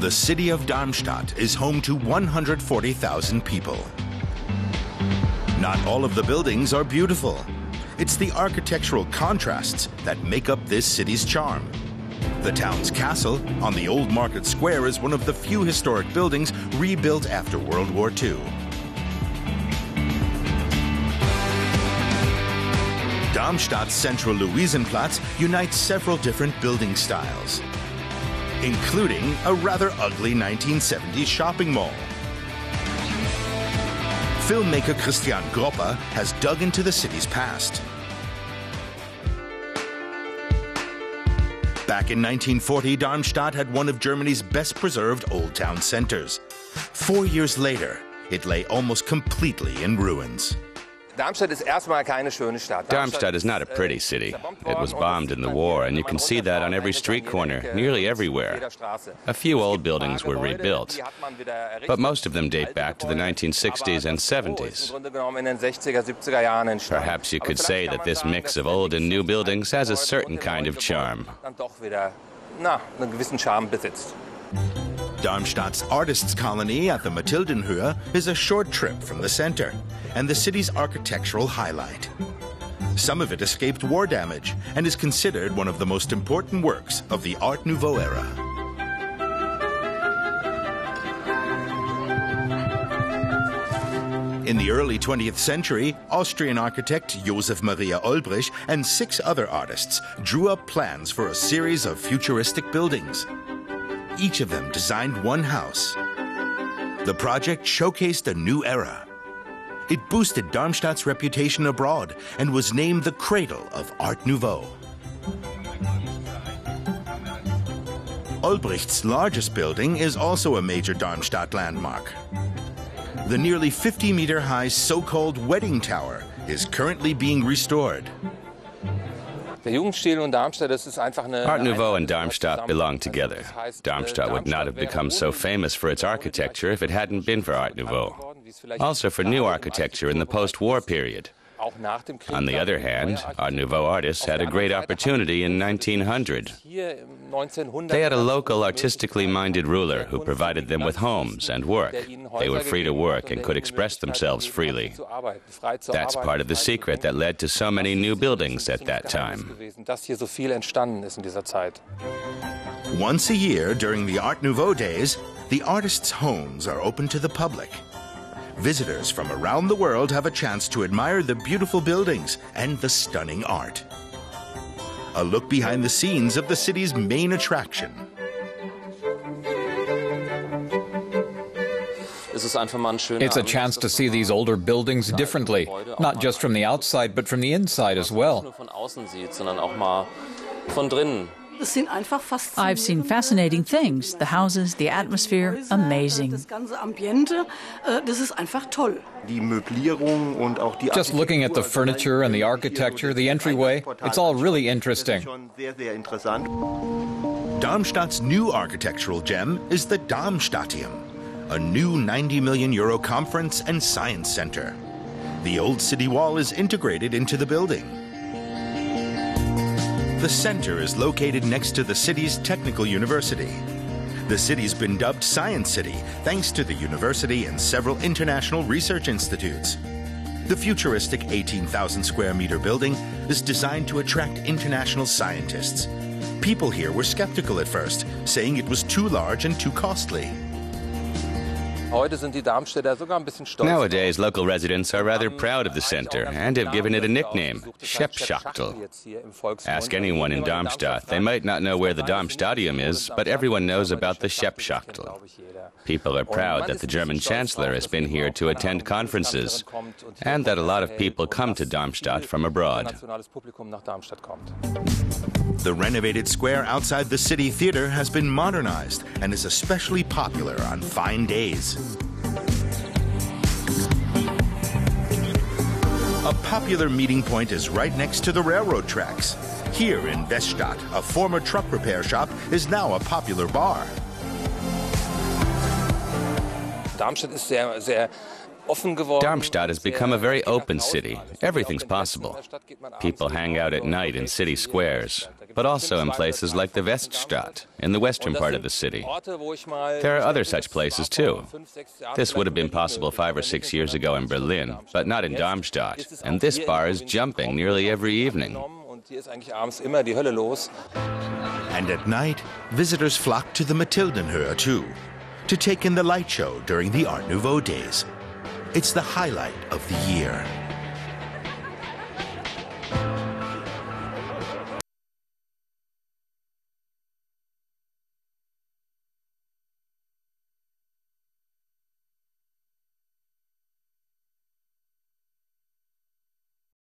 The city of Darmstadt is home to 140,000 people. Not all of the buildings are beautiful. It's the architectural contrasts that make up this city's charm. The town's castle on the Old Market Square is one of the few historic buildings rebuilt after World War II. Darmstadt's central Luisenplatz unites several different building styles, including a rather ugly 1970s shopping mall. Filmmaker Christian Gropper has dug into the city's past. Back in 1940, Darmstadt had one of Germany's best-preserved Old Town centers. 4 years later, it lay almost completely in ruins. Darmstadt is not a pretty city. It was bombed in the war, and you can see that on every street corner, nearly everywhere. A few old buildings were rebuilt, but most of them date back to the 1960s and 70s. Perhaps you could say that this mix of old and new buildings has a certain kind of charm. Darmstadt's artists' colony at the Mathildenhöhe is a short trip from the center and the city's architectural highlight. Some of it escaped war damage and is considered one of the most important works of the Art Nouveau era. In the early 20th century, Austrian architect Josef Maria Olbrich and 6 other artists drew up plans for a series of futuristic buildings. Each of them designed one house. The project showcased a new era. It boosted Darmstadt's reputation abroad and was named the cradle of Art Nouveau. Olbricht's largest building is also a major Darmstadt landmark. The nearly 50-meter-high so-called Wedding Tower is currently being restored. Art Nouveau and Darmstadt belong together. Darmstadt would not have become so famous for its architecture if it hadn't been for Art Nouveau. Also for new architecture in the post-war period. On the other hand, Art Nouveau artists had a great opportunity in 1900. They had a local artistically minded ruler who provided them with homes and work. They were free to work and could express themselves freely. That's part of the secret that led to so many new buildings at that time. Once a year during the Art Nouveau days, the artists' homes are open to the public. Visitors from around the world have a chance to admire the beautiful buildings and the stunning art. A look behind the scenes of the city's main attraction. It's a chance to see these older buildings differently, not just from the outside, but from the inside as well. I've seen fascinating things. The houses, the atmosphere, amazing. Just looking at the furniture and the architecture, the entryway, it's all really interesting. Darmstadt's new architectural gem is the Darmstadtium, a new €90 million conference and science center. The old city wall is integrated into the building. The center is located next to the city's technical university. The city's been dubbed Science City thanks to the university and several international research institutes. The futuristic 18,000 square meter building is designed to attract international scientists. People here were skeptical at first, saying it was too large and too costly. Nowadays, local residents are rather proud of the center and have given it a nickname, Scheppschachtel. Ask anyone in Darmstadt. They might not know where the Darmstadtium is, but everyone knows about the Scheppschachtel. People are proud that the German Chancellor has been here to attend conferences, and that a lot of people come to Darmstadt from abroad. The renovated square outside the city theater has been modernized and is especially popular on fine days. A popular meeting point is right next to the railroad tracks. Here in Weststadt, a former truck repair shop is now a popular bar. Darmstadt has become a very open city. Everything's possible. People hang out at night in city squares, but also in places like the Weststadt, in the western part of the city. There are other such places too. This would have been possible 5 or 6 years ago in Berlin, but not in Darmstadt, and this bar is jumping nearly every evening. And at night, visitors flock to the Mathildenhöhe too, to take in the light show during the Art Nouveau days. It's the highlight of the year.